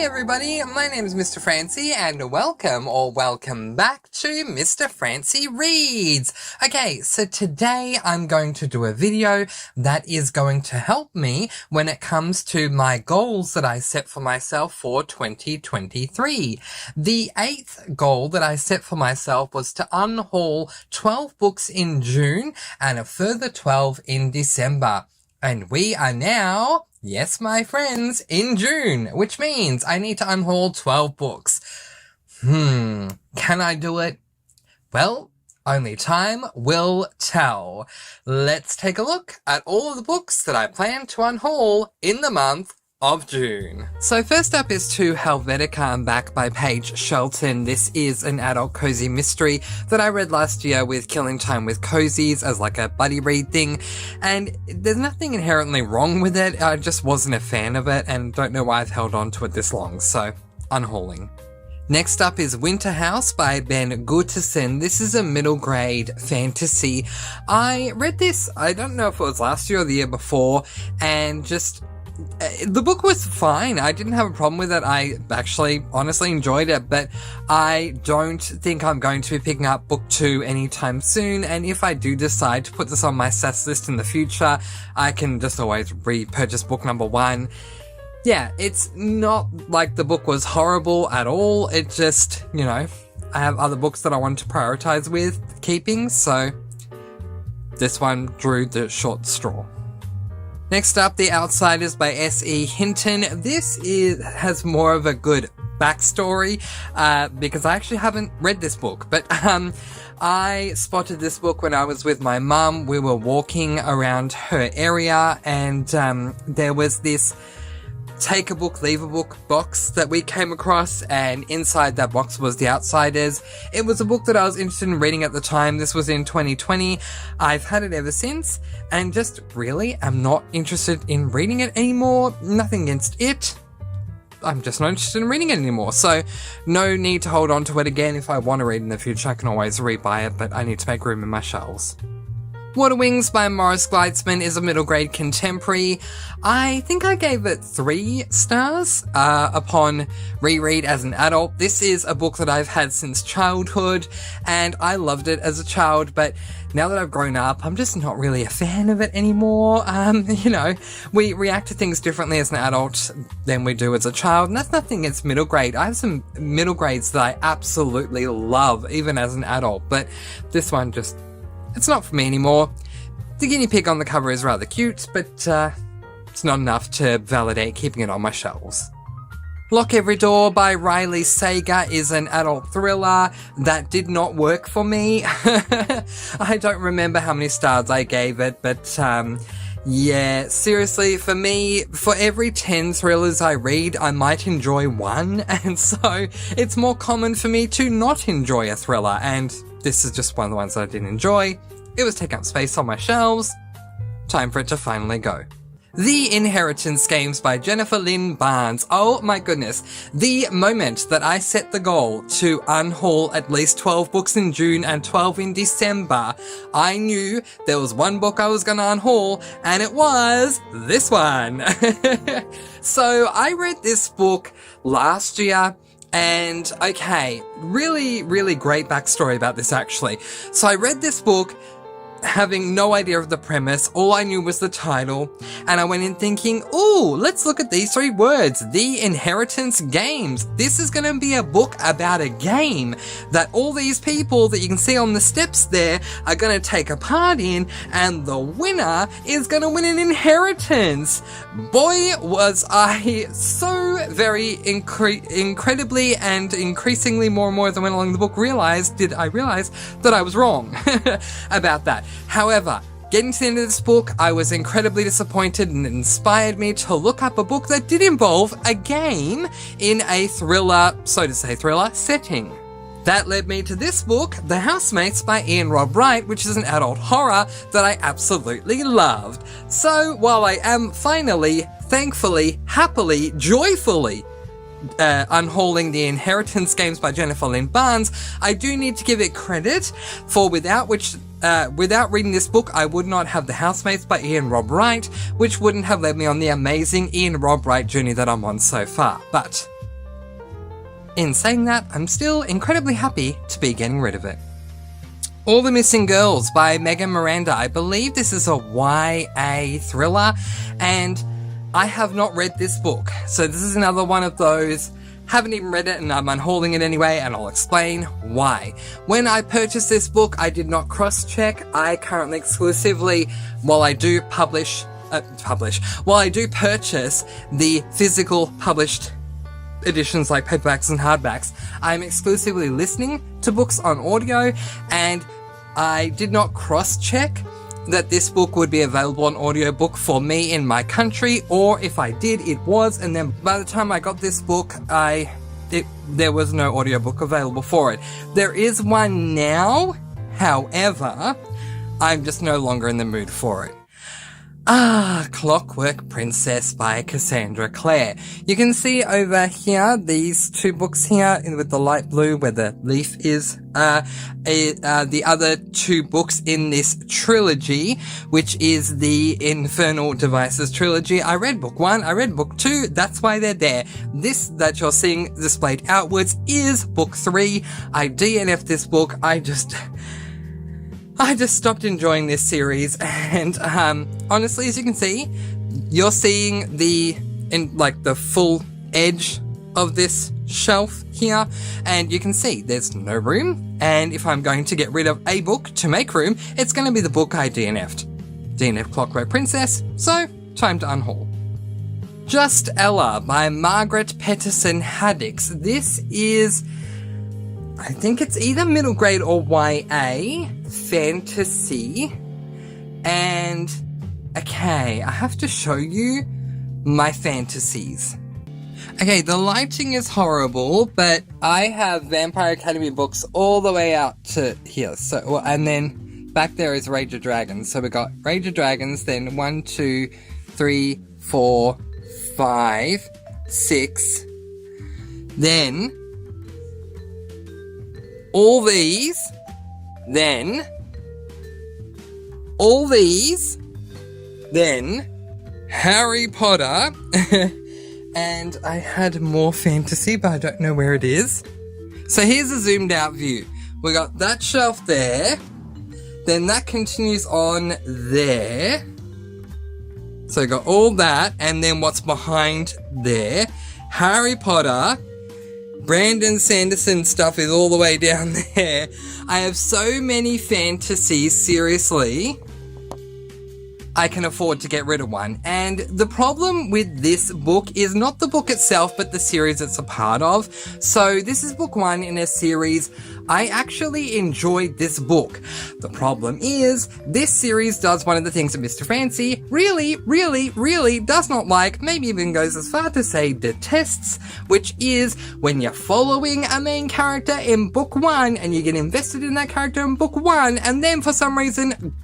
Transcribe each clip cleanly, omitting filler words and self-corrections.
everybody, my name is Mr. Francy and welcome back to Mr. Francy Reads. Okay, so today I'm going to do a video that is going to help me when it comes to my goals that I set for myself for 2023. The 8th goal that I set for myself was to unhaul 12 books in June and a further 12 in December. And we are now, yes, my friends, in June, which means I need to unhaul 12 books. Can I do it? Well, only time will tell. Let's take a look at all of the books that I plan to unhaul in the month of June. So first up is To Helvetica I'm Back by Paige Shelton. This is an adult cozy mystery that I read last year with Killing Time with Cozies as like a buddy read thing, and there's nothing inherently wrong with it. I just wasn't a fan of it and don't know why I've held on to it this long, so unhauling. Next up is Winter House by Ben Gutterson. This is a middle grade fantasy. I read this, I don't know if it was last year or the year before, and just the book was fine. I didn't have a problem with it. I actually honestly enjoyed it, but I don't think I'm going to be picking up book 2 anytime soon, and if I do decide to put this on my SAS list in the future, I can just always repurchase book number 1. Yeah, it's not like the book was horrible at all. It just, you know, I have other books that I want to prioritize with keeping, so this one drew the short straw. Next up, The Outsiders by S.E. Hinton. This has more of a good backstory, because I actually haven't read this book, but I spotted this book when I was with my mum. We were walking around her area, and there was this take a book, leave a book box that we came across, and inside that box was The Outsiders. It was a book that I was interested in reading at the time. This was in 2020. I've had it ever since, and just really am not interested in reading it anymore. Nothing against it. I'm just not interested in reading it anymore, so no need to hold on to it again. If I want to read in the future, I can always rebuy it, but I need to make room in my shelves. Water Wings by Morris Gleitzman is a middle grade contemporary. I think I gave it 3 stars upon reread as an adult. This is a book that I've had since childhood, and I loved it as a child, but now that I've grown up, I'm just not really a fan of it anymore. You know, we react to things differently as an adult than we do as a child, and that's nothing against middle grade. I have some middle grades that I absolutely love, even as an adult, but this one just, it's not for me anymore. The guinea pig on the cover is rather cute, but it's not enough to validate keeping it on my shelves. Lock Every Door by Riley Sager is an adult thriller that did not work for me. I don't remember how many stars I gave it, but yeah, seriously, for me, for every 10 thrillers I read, I might enjoy 1, and so it's more common for me to not enjoy a thriller, and this is just one of the ones that I didn't enjoy. It was taking up space on my shelves. Time for it to finally go. The Inheritance Games by Jennifer Lynn Barnes. Oh my goodness. The moment that I set the goal to unhaul at least 12 books in June and 12 in December, I knew there was one book I was going to unhaul, and it was this one. So I read this book last year, and okay, really, really great backstory about this actually. So I read this book having no idea of the premise. All I knew was the title, and I went in thinking, ooh, let's look at these 3 words, The Inheritance Games. This is going to be a book about a game that all these people that you can see on the steps there are going to take a part in, and the winner is going to win an inheritance. Boy, was I so very incredibly and increasingly more and more as I went along the book did I realize that I was wrong about that. However, getting to the end of this book, I was incredibly disappointed, and it inspired me to look up a book that did involve a game in a thriller, so to say thriller, setting. That led me to this book, The Housemates by Ian Rob Wright, which is an adult horror that I absolutely loved. So, while I am finally, thankfully, happily, joyfully unhauling The Inheritance Games by Jennifer Lynn Barnes, I do need to give it credit for without reading this book, I would not have The Housemates by Ian Rob Wright, which wouldn't have led me on the amazing Ian Rob Wright journey that I'm on so far. But in saying that, I'm still incredibly happy to be getting rid of it. All the Missing Girls by Megan Miranda. I believe this is a YA thriller, and I have not read this book. So this is another one of those, haven't even read it and I'm unhauling it anyway, and I'll explain why. When I purchased this book, I did not cross-check. I currently exclusively, while I do purchase the physical published editions like paperbacks and hardbacks, I'm exclusively listening to books on audio, and I did not cross-check that this book would be available on audiobook for me in my country, or if I did, it was, and then by the time I got this book, there was no audiobook available for it. There is one now, however, I'm just no longer in the mood for it. Clockwork Princess by Cassandra Clare. You can see over here, these two books here with the light blue where the leaf is, the other two books in this trilogy, which is the Infernal Devices trilogy. I read book 1, I read book 2, that's why they're there. This that you're seeing displayed outwards is book 3. I DNF'd this book. I just stopped enjoying this series, and honestly, as you can see, you're seeing the full edge of this shelf here, and you can see there's no room, and if I'm going to get rid of a book to make room, it's going to be the book I DNF'd. DNF Clockwork Princess, so time to unhaul. Just Ella by Margaret Peterson Haddix. This is, I think it's either middle grade or YA fantasy, and okay, I have to show you my fantasies. Okay, the lighting is horrible, but I have Vampire Academy books all the way out to here, so, and then back there is Rage of Dragons, so we got Rage of Dragons, then 1, 2, 3, 4, 5, 6, then all these, then all these, then Harry Potter, and I had more fantasy, but I don't know where it is. So here's a zoomed out view. We got that shelf there, then that continues on there. So we got all that, and then what's behind there. Harry Potter, Brandon Sanderson stuff is all the way down there. I have so many fantasies, seriously. I can afford to get rid of one. And the problem with this book is not the book itself, but the series it's a part of. So this is book 1 in a series. I actually enjoyed this book. The problem is, this series does one of the things that Mr. Francy really does not like, maybe even goes as far to say detests, which is when you're following a main character in book 1 and you get invested in that character in book 1, and then for some reason,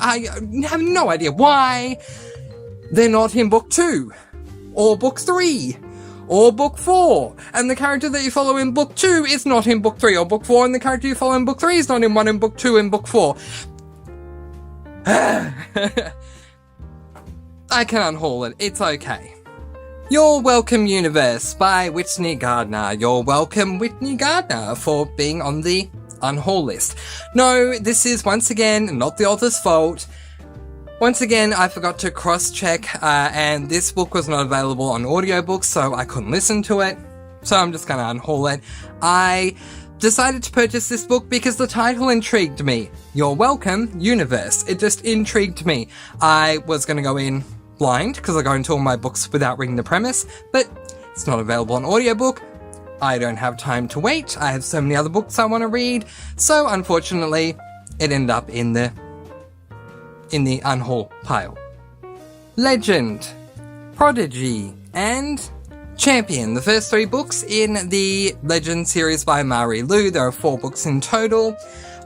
I have no idea why they're not in book 2, or book 3, or book 4, and the character that you follow in book 2 is not in book 3, or book 4, and the character you follow in book 3 is not in 1, in book 2, in book 4. I can unhaul it, it's okay. You're Welcome Universe by Whitney Gardner. You're welcome, Whitney Gardner, for being on the unhaul list. No, this is once again not the author's fault. Once again, I forgot to cross-check, and this book was not available on audiobooks, so I couldn't listen to it. So I'm just gonna unhaul it. I decided to purchase this book because the title intrigued me. You're Welcome Universe. It just intrigued me. I was gonna go in blind, because I go into all my books without reading the premise, but it's not available on audiobook. I don't have time to wait. I have so many other books I want to read. So unfortunately, it ended up in the unhaul pile. Legend, Prodigy, and Champion. The first 3 books in the Legend series by Mari Lu. There are 4 books in total.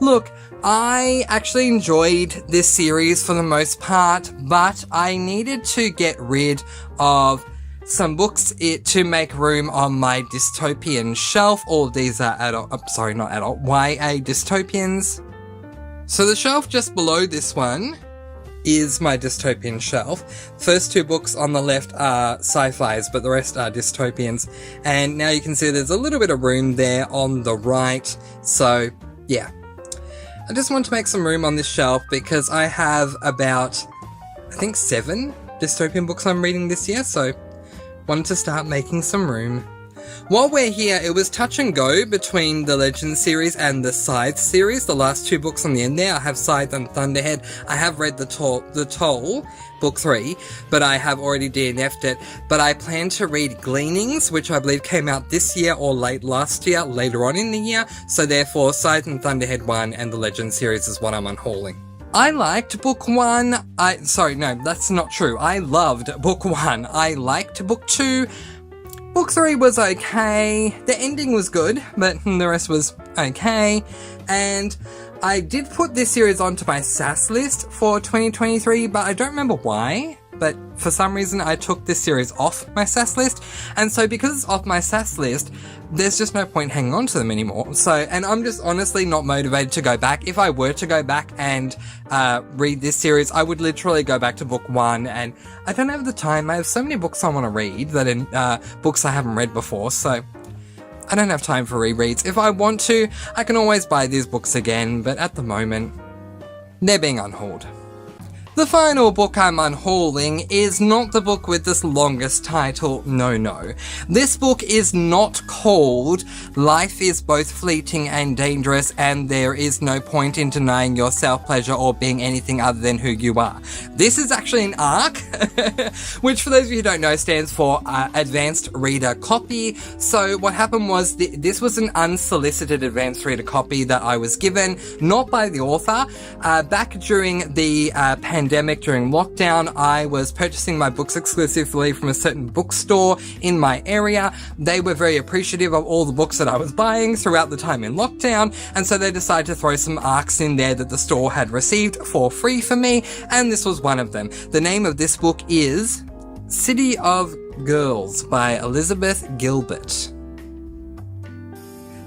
Look, I actually enjoyed this series for the most part, but I needed to get rid of some books to make room on my dystopian shelf. All of these are YA dystopians. So the shelf just below this one is my dystopian shelf. First two books on the left are sci-fis, but the rest are dystopians. And now you can see there's a little bit of room there on the right. So, yeah. I just want to make some room on this shelf because I have about, I think, 7 dystopian books I'm reading this year, so wanted to start making some room. While we're here, it was touch and go between the Legends series and the Scythe series, the last 2 books on the end there. I have Scythe and Thunderhead. I have read the Toll, book 3, but I have already DNF'd it. But I plan to read Gleanings, which I believe came out this year or late last year, later on in the year. So therefore, Scythe and Thunderhead 1 and the Legends series is what I'm unhauling. I liked book 1. Sorry, no, that's not true. I loved book 1. I liked book 2. Book 3 was okay, the ending was good, but the rest was okay, and I did put this series onto my SAS list for 2023, but I don't remember why, but for some reason I took this series off my SAS list, and so because it's off my SAS list, there's just no point hanging on to them anymore. So, and I'm just honestly not motivated to go back. If I were to go back and read this series, I would literally go back to book 1, and I don't have the time. I have so many books I want to read that are books I haven't read before, so I don't have time for rereads. If I want to, I can always buy these books again, but at the moment, they're being unhauled. The final book I'm unhauling is not the book with this longest title, no. This book is not called Life is Both Fleeting and Dangerous and There is No Point in Denying Your Self-Pleasure or Being Anything Other Than Who You Are. This is actually an ARC, which for those of you who don't know stands for Advanced Reader Copy. So what happened was this was an unsolicited advanced reader copy that I was given, not by the author. Back during the pandemic, during lockdown, I was purchasing my books exclusively from a certain bookstore in my area. They were very appreciative of all the books that I was buying throughout the time in lockdown, and so they decided to throw some ARCs in there that the store had received for free for me, and this was one of them. The name of this book is City of Girls by Elizabeth Gilbert.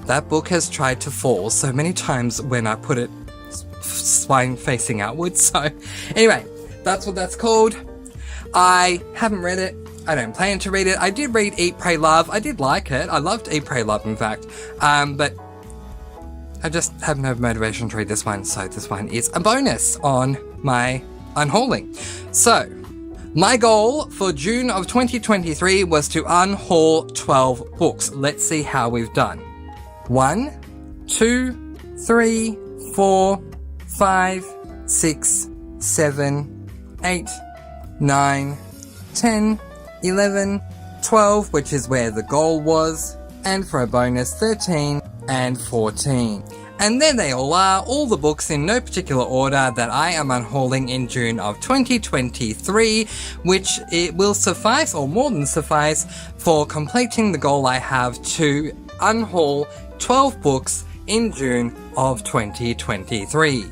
That book has tried to fall so many times when I put it spine facing outwards, so anyway, that's what that's called. I haven't read it. I don't plan to read it. I did read Eat, Pray, Love. I did like it. I loved Eat, Pray, Love, in fact. But I just have no motivation to read this one, so this one is a bonus on my unhauling. So, my goal for June of 2023 was to unhaul 12 books. Let's see how we've done. 1, 2, 3, 4, 5, 6, 7, 8, 9, 10, 11, 12, which is where the goal was, and for a bonus 13 and 14. And there they all are, all the books in no particular order that I am unhauling in June of 2023, which it will suffice, or more than suffice, for completing the goal I have to unhaul 12 books in June of 2023.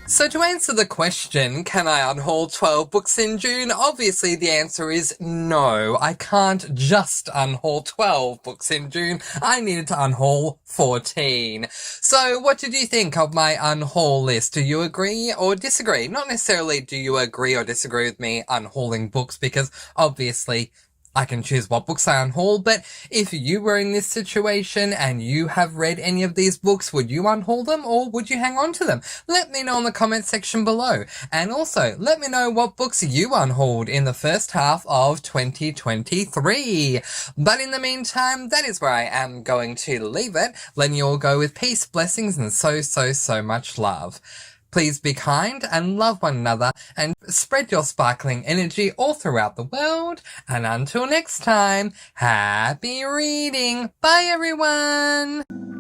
So to answer the question, can I unhaul 12 books in June? Obviously the answer is no. I can't just unhaul 12 books in June. I needed to unhaul 14. So what did you think of my unhaul list? Do you agree or disagree? Not necessarily do you agree or disagree with me unhauling books, because obviously I can choose what books I unhaul, but if you were in this situation and you have read any of these books, would you unhaul them or would you hang on to them? Let me know in the comment section below. And also, let me know what books you unhauled in the first half of 2023. But in the meantime, that is where I am going to leave it, letting you all go with peace, blessings, and so much love. Please be kind and love one another and spread your sparkling energy all throughout the world. And until next time, happy reading. Bye everyone!